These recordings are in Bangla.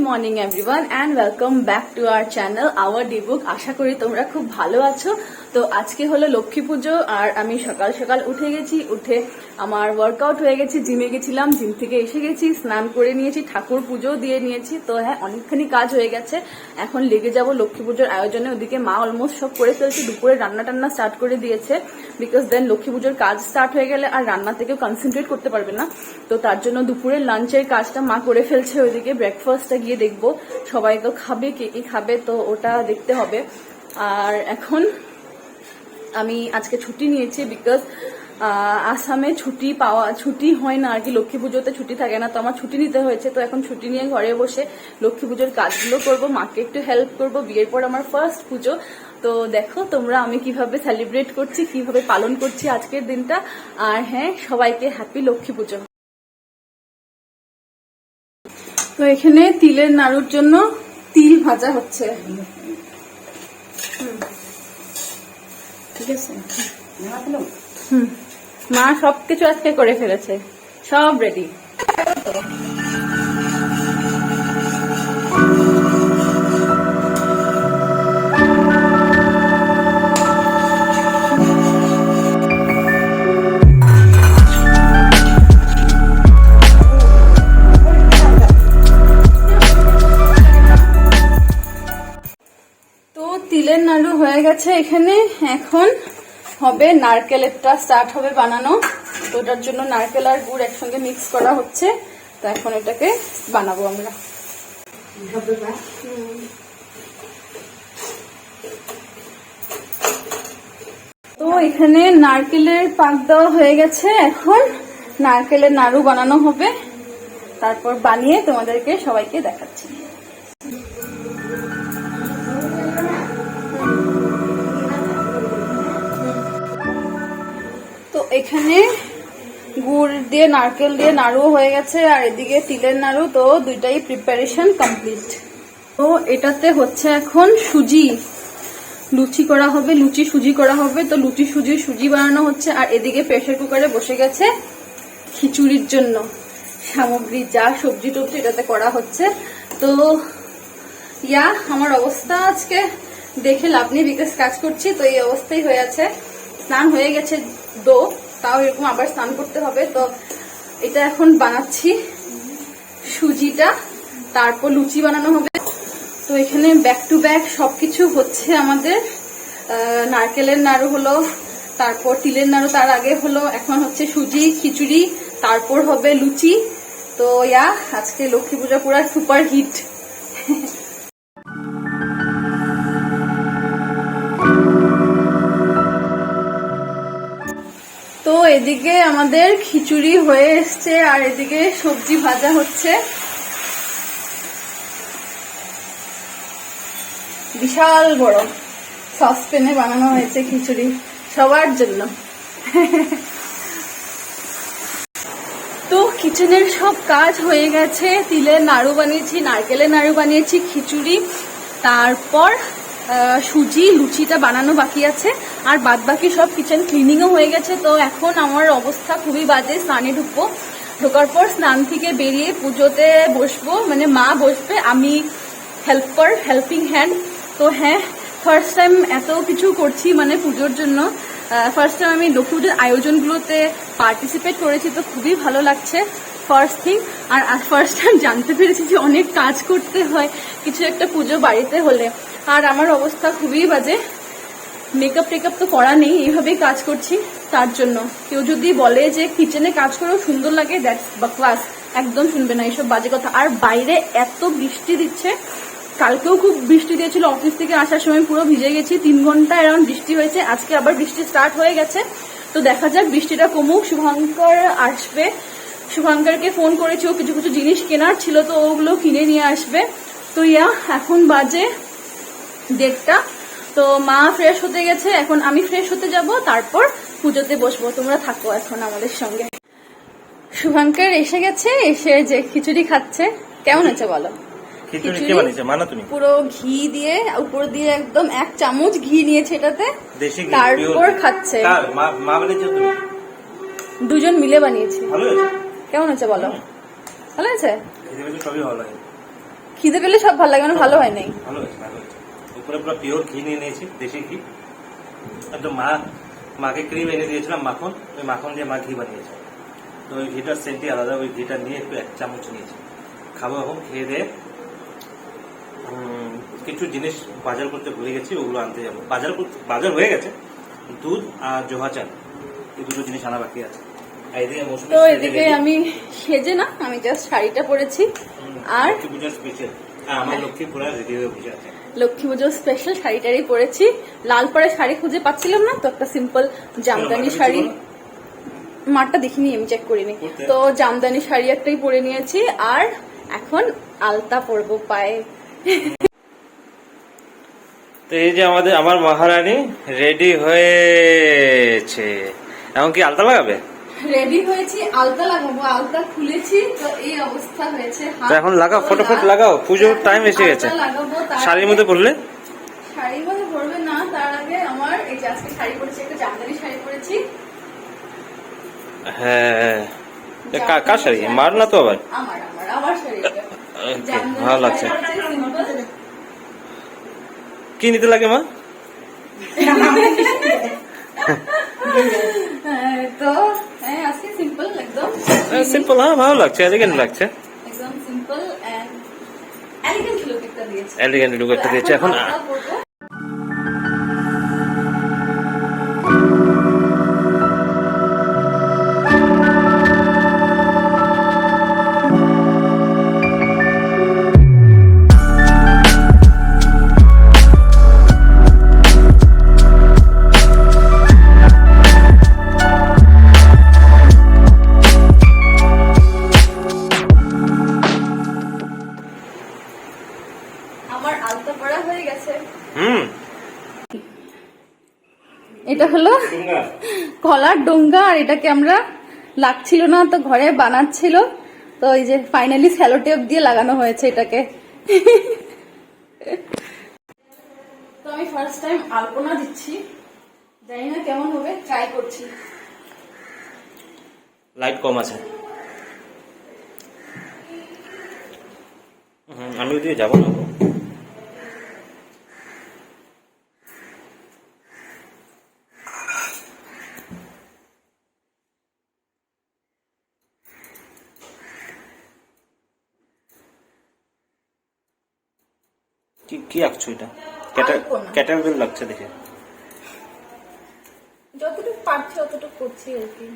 Morning everyone and welcome back to our channel our D book. আশা করি তোমরা খুব ভালো আছো। তো আজকে হলো লক্ষ্মী পুজো আর আমি সকাল সকাল উঠে গেছি। উঠে আমার ওয়ার্কআউট হয়ে গেছে, জিমে গেছিলাম, জিম থেকে এসে গেছি, স্নান করে নিয়েছি, ঠাকুর পুজো দিয়ে নিয়েছি। তো হ্যাঁ, অনেকখানি কাজ হয়ে গেছে। এখন লেগে যাব লক্ষ্মী পুজোর আয়োজনে। ওদিকে মা অলমোস্ট সব করে ফেলছে, দুপুরে রান্না টান্না স্টার্ট করে দিয়েছে। বিকজ দেন লক্ষ্মী পুজোর কাজ স্টার্ট হয়ে গেলে আর রান্না থেকেও কনসেন্ট্রেট করতে পারবে না। তো তার জন্য দুপুরের লাঞ্চের কাজটা মা করে ফেলছে। ওইদিকে ব্রেকফাস্টটা গিয়ে দেখবো সবাই তো খাবে, কে কি খাবে, তো ওটা দেখতে হবে। আর এখন আমি আজকে ছুটি নিয়েছি বিকজ আসামে ছুটি হয় না আর কি, লক্ষ্মী পুজোতে ছুটি থাকে না। তো আমার ছুটি নিতে হয়েছে। তো এখন ছুটি নিয়ে ঘরে বসে লক্ষ্মী পুজোর কাজগুলো করব, মাকে একটু হেল্প করব। বিয়ের পর আমার ফার্স্ট পুজো। তো দেখো তোমরা আমি কিভাবে সেলিব্রেট করছি, কিভাবে পালন করছি আজকের দিনটা। আর হ্যাঁ, সবাইকে হ্যাপি লক্ষ্মী পুজো। তো এখানে তিলের নাড়ুর জন্য তিল ভাজা হচ্ছে। ঠিক আছে, মা সবকিছু আজকে করে ফেলেছে, সব রেডি। তো তিলের নাড়ু হয়ে গেছে এখানে। এখন হবে নারকেলেরটা স্টার্ট হবে বানানো। তো ওটার জন্য নারকেল আর গুড় একসঙ্গে মিক্স করা হচ্ছে। তো এখন এটাকে বানাবো আমরা। তো এখানে নারকেলের পাক দেওয়া হয়ে গেছে। এখন নারকেলের নাড়ু বানানো হবে, তারপর বানিয়ে তোমাদেরকে সবাইকে দেখাচ্ছি। তো এখানে গুড় দিয়ে নারকেল দিয়ে নাড়ু হয়ে গেছে আর এদিকে তিলের নাড়ু। তো দুইটাই প্রিপারেশন কমপ্লিট। তো এটাতে হচ্ছে এখন সুজি লুচি করা হবে, লুচি সুজি করা হবে। তো লুচি সুজি বানানো হচ্ছে। আর এদিকে প্রেসার কুকারে বসে গেছে খিচুড়ির জন্য সামগ্রী, যা সবজি টবজি এটাতে করা হচ্ছে। তো আমার অবস্থা আজকে দেখে লাভ নেই বিকজ কাজ করছি। তো এই অবস্থাই হয়ে আছে। স্নান হয়ে গেছে তাও এরকম আবার স্নান করতে হবে। তো এটা এখন বানাচ্ছি সুজিটা, তারপর লুচি বানানো হবে। তো এখানে ব্যাক টু ব্যাক সবকিছু হচ্ছে আমাদের। নারকেলের নাড়ু হলো, তারপর তিলের নাড়ু তার আগে হলো, এখন হচ্ছে সুজি খিচুড়ি, তারপর হবে লুচি। তো আজকে লক্ষ্মী পূজা পুরা সুপার হিট। তো এদিকে আমাদের খিচুড়ি হয়ে এসছে আর এদিকে সবজি ভাজা হচ্ছে। বিশাল বড় সসপ্যানে বানানো হয়েছে খিচুড়ি সবার জন্য। তো কিচেনের সব কাজ হয়ে গেছে। তিলের নাড়ু বানিয়েছি, নারকেলের নাড়ু বানিয়েছি, খিচুড়ি, তারপর সুজি লুচিটা বানানো বাকি আছে। আর বাদ বাকি সব কিচেন ক্লিনিংও হয়ে গেছে। তো এখন আমার অবস্থা খুবই বাজে। স্নানে ঢুকবো, ঢোকার পর স্নান থেকে বেরিয়ে পুজোতে বসবো, মানে মা বসবে, আমি হেল্পিং হ্যান্ড। তো হ্যাঁ, ফার্স্ট টাইম এত কিছু করছি মানে পুজোর জন্য। ফার্স্ট টাইম আমি লক্ষ্মী পুজোর আয়োজনগুলোতে পার্টিসিপেট করেছি। তো খুবই ভালো লাগছে ফার্স্ট থিং। আর ফার্স্ট টাইম জানতে পেরেছি যে অনেক কাজ করতে হয় কিছু একটা পুজো বাড়িতে হলে। আর আমার অবস্থা খুবই বাজে, মেকআপ টেকআপ তো করা নেই, এইভাবেই কাজ করছি। তার জন্য কেউ যদি বলে যে কিচেনে কাজ করেও সুন্দর লাগে, দ্যাটস বাকওয়াস, একদম শুনবে না এইসব বাজে কথা। আর বাইরে এত বৃষ্টি দিচ্ছে, কালকেও খুব বৃষ্টি দিয়েছিল, অফিস থেকে আসার সময় পুরো ভিজে গেছি, 3 ঘন্টা এরাউন্ড বৃষ্টি হয়েছে। আজকে আবার বৃষ্টি স্টার্ট হয়ে গেছে। তো দেখা যাক, বৃষ্টিটা কমুক, শুভঙ্কর আসবে। শুভঙ্করকে ফোন করেছি, ও কিছু কিছু জিনিস কেনার ছিল, তো ওগুলো কিনে নিয়ে আসবে। তো এখন বাজে 1:30। তো মা ফ্রেশ হতে গেছে, এখন আমি ফ্রেশ হতে যাব, তারপর পুজোতে বসবো। তোমরা থাকো এখন আমাদের সঙ্গে। শুভঙ্কর এসে গেছে, এসে যে খিচুড়ি খাচ্ছে। কেমন হয়েছে বলো? পুরো ঘি দিয়ে, উপর দিয়ে একদম 1 চামচ ঘি নিয়েছে এটাতে, তারপর খাচ্ছে। দুজন মিলে বানিয়েছি। কেমন হয়েছে বলো? ভালো হয়েছে? খিদে পেলে সব ভালো লাগে, মানে ভালো হয় নাই। ভালো হয়েছে, ভালো হয়েছে। উপরে পুরো পিওর ঘি নিয়ে নিয়েছি, দেশি ঘি। একদম মাকে ক্রিম এনে দিয়েছিলাম, মাখন, ওই মাখন দিয়ে মা ঘি বানিয়েছে। তো ওই ঘিটার সেন্টই আলাদা, ওই ঘিটা নিয়ে একটু 1 চামচ নিয়েছি। খাবো এখন, খেয়ে দিয়ে কিছু জিনিস বাজার করতে ভুলে গেছি, ওগুলো আনতে যাবো। বাজার হয়ে গেছে, দুধ আর জোহা চাল, এই দুটো জিনিস আনা বাকি আছে। তো এদিকে আমি সেজে না, আমি জাস্ট শাড়িটা পরেছি। আর লক্ষ্মী পূজার স্পেশাল, আমার লক্ষ্মী পুরা রেডি হয়ে বসে আছে। লক্ষ্মী পুজোর স্পেশাল শাড়িটারই পরেছি। লাল পরে শাড়ি খুঁজে পাচ্ছিলাম না, তো একটা সিম্পল জামদানি শাড়ি, মারটা দেখিনি, আমি চেক করিনি। তো জামদানি শাড়ি একটাই পরে নিয়েছি, আর এখন আলতা পরবো পায়ে। তো এই যে আমার মহারানী রেডি হয়েছে, এখন কি আলতা লাগাবে? রেডি হয়েছি, আলতা লাগাবো। আলতা খুলেছি, তো এই অবস্থা হয়েছে। তো এখন লাগাও, ফটোফট লাগাও, পুজোর টাইম এসে গেছে। শাড়ির মধ্যে পরলে? শাড়ির মধ্যে পরবে না, তার আগে আমার এই যে আজকে শাড়ি পরেছি, একটা জামদানি শাড়ি পরেছি। হ্যাঁ, কার শাড়ি? মার না তো আবার? আমার শাড়ি। ভালো লাগছে। কি নিতে লাগে মা? তো আজকে সিম্পল, একদম সিম্পল। হ্যাঁ, ভালো লাগছে, এলিগেন্ট লাগছে, একদম সিম্পল এন্ড এলিগেন্ট লুক একটা দিয়েছে। এলিগেন্ট লুক একটা দিয়েছে। এখন আমার আলতা পরা হয়ে গেছে। এটা হলো কলার ডোঙ্গা, আর এটাকে আমরা লাগছিল না তো ঘরে বানাচ্ছিল, তো এই যে ফাইনালি স্যালো টেপ দিয়ে লাগানো হয়েছে এটাকে। তো আমি ফার্স্ট টাইম আলপনা দিচ্ছি, জানি না কেমন হবে, ট্রাই করছি। লাইট কম আছে। আমি ওদিকে যাবো না। কি আঁকছো এটা? ক্যাটাল বেল লাগছে দেখে। যতটুকু পারছি অতটুকু করছি আর কি।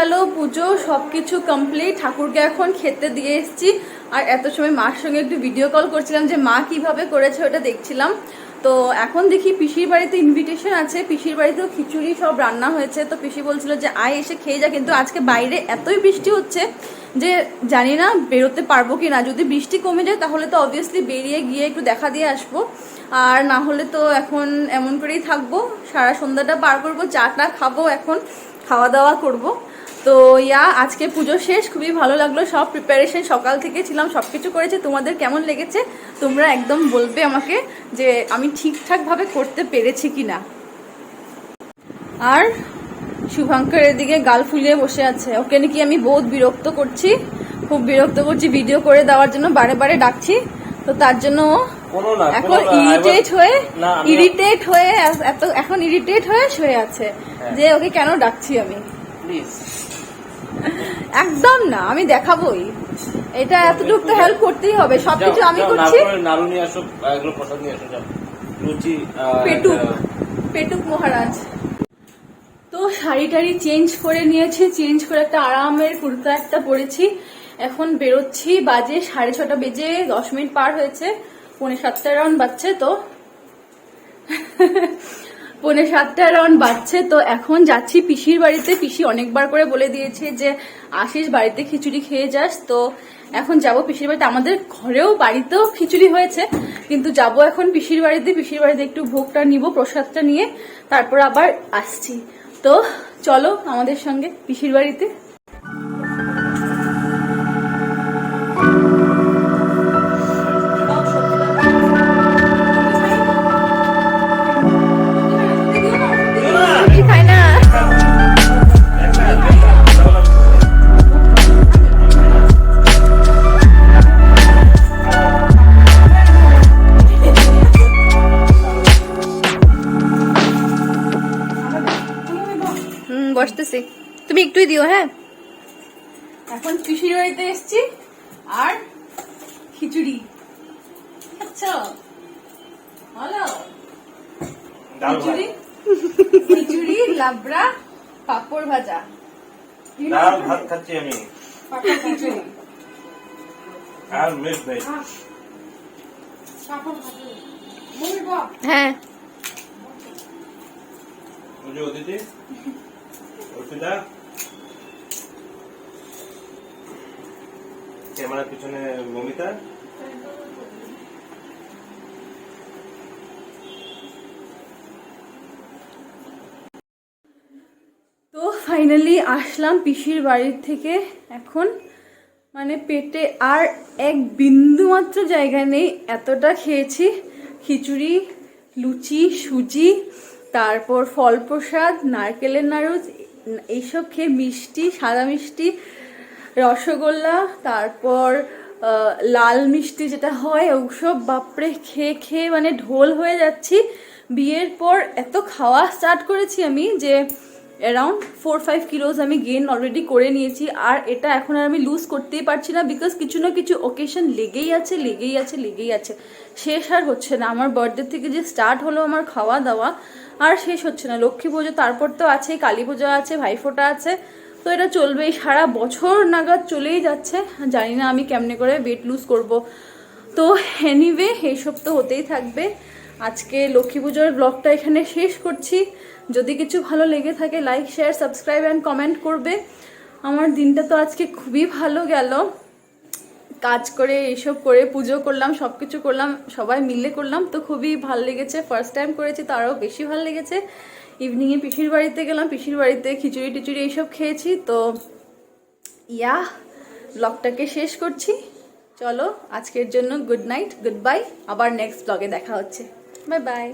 গেল পুজো, সবকিছু কমপ্লিট। ঠাকুরকে এখন খেতে দিয়ে এসেছি। আর এত সময় মার সঙ্গে একটু ভিডিও কল করছিলাম যে মা কিভাবে করেছে ওটা দেখছিলাম। তো এখন দেখি পিসির বাড়িতে ইনভিটেশন আছে, পিসির বাড়িতেও খিচুড়ি সব রান্না হয়েছে। তো পিসি বলছিল যে আয় এসে খেয়ে যা, কিন্তু আজকে বাইরে এতই বৃষ্টি হচ্ছে যে জানি না বেরোতে পারবো কি না। যদি বৃষ্টি কমে যায় তাহলে তো অবভিয়াসলি বেরিয়ে গিয়ে একটু দেখা দিয়ে আসবো, আর না হলে তো এখন এমন করেই থাকবো, সারা সন্ধ্যাটা পার করবো, চাটা খাবো, এখন খাওয়া দাওয়া করব। তো আজকে পুজো শেষ, খুবই ভালো লাগলো। সব প্রিপারেশন সকাল থেকে ছিলাম, সব কিছু করেছে। তোমাদের কেমন লেগেছে তোমরা একদম বলবে আমাকে যে আমি ঠিকঠাকভাবে করতে পেরেছি কিনা। আর শুভঙ্কর এদিকে গাল ফুলিয়ে বসে আছে, ওকে নাকি আমি বহুত বিরক্ত করছি, খুব বিরক্ত করছি, ভিডিও করে দেওয়ার জন্য বারে বারে ডাকছি। তো তার জন্য এখন ইরিটেট হয়ে এখন ইরিটেট হয়ে শুয়ে আছে যে ওকে কেন ডাকছি আমি। একদম না, আমি দেখাবোই, এটা এতটুকু তো হেল্প করতেই হবে, সবকিছু আমি করছি। নাড়ু নিয়ে আসো, এগুলো প্রসাদ নিয়ে আসো, যাও লুচি পেটুক মহারাজ। তো শাড়ি টাড়ি চেঞ্জ করে নিয়েছি, চেঞ্জ করে একটা আরামের কুর্তা একটা পরেছি। এখন বেরোচ্ছি, বাজে 6:30 বেজে 10 মিনিট পার হয়েছে, 6:45 রাউন্ড বাজছে। তো 6:45 রাউন্ড বাজছে। তো এখন যাচ্ছি পিসির বাড়িতে। পিসি অনেকবার করে বলে দিয়েছে যে আসিস বাড়িতে খিচুড়ি খেয়ে যাস। তো এখন যাব পিসির বাড়িতে। আমাদের ঘরেও বাড়িতেও খিচুড়ি হয়েছে, কিন্তু যাব এখন পিসির বাড়িতে। পিসির বাড়িতে একটু ভোগটা নিব, প্রসাদটা নিয়ে তারপর আবার আসছি। তো চলো আমাদের সঙ্গে পিসির বাড়িতে। বসতেছি, তুমি একটুই দিও। হ্যাঁ, এখন পিসির বাড়িতে এসছি আর খিচুড়ি। আচ্ছা ভালো, খিচুড়ি লাবড়া পাপড় ভাজা, ডাল ভাত খাচ্ছি আমি, খিচুড়ি আর মিক্স ভেজ। হ্যাঁ অদিতি, অর্পিতা, ক্যামেরার পিছনে মমিতা। তো ফাইনালি আসলাম পিসির বাড়ির থেকে। এখন মানে পেটে আর এক বিন্দু মাত্র জায়গা নেই, এতটা খেয়েছি। খিচুড়ি, লুচি, সুজি, তারপর ফল প্রসাদ, নারকেলের নাড়ু, এইসব খেয়ে মিষ্টি, সাদা মিষ্টি, রসগোল্লা, তারপর লাল মিষ্টি যেটা হয় ওসব, বাপরে খেয়ে খেয়ে মানে ঢোল হয়ে যাচ্ছি। বিয়ের পর এত খাওয়া স্টার্ট করেছি আমি যে অ্যারাউন্ড 4-5 কিলোস আমি গেইন অলরেডি করে নিয়েছি। আর এটা এখন আর আমি লুজ করতেই পারছি না, বিকজ কিছু না কিছু ওকেশন লেগেই আছে, শেষ আর হচ্ছে না। আমার বার্থডে থেকে যে স্টার্ট হলো আমার খাওয়া দাওয়া, আর শেষ হচ্ছে না। লক্ষ্মী পুজো, তারপর তো আছে কালী পুজো, আছে ভাইফোঁটা আছে, তো এটা চলবেই, সারা বছর নাগাদ চলেই যাচ্ছে। জানি না আমি কেমনে করে ওয়েট লুজ করব। তো এনিওয়ে এইসব তো হতেই থাকবে। আজকে লক্ষ্মী পুজোর ব্লগটা এখানে শেষ করছি। যদি কিছু ভালো লেগে থাকে like, share, subscribe and comment করবে। আমার দিনটা তো আজকে খুবই ভালো গেল, কাজ করে এইসব করে পুজো করলাম, সব কিছু করলাম, সবাই মিলে করলাম, তো খুবই ভালো লেগেছে। ফার্স্ট টাইম করেছি তো আরও বেশি ভালো লেগেছে। ইভিনিংয়ে পিসির বাড়িতে গেলাম, পিসির বাড়িতে খিচুড়ি টিচুড়ি এইসব খেয়েছি। তো ব্লগটাকে শেষ করছি। চলো আজকের জন্য গুড নাইট, গুড বাই, আবার নেক্সট ব্লগে দেখা হচ্ছে। Bye bye.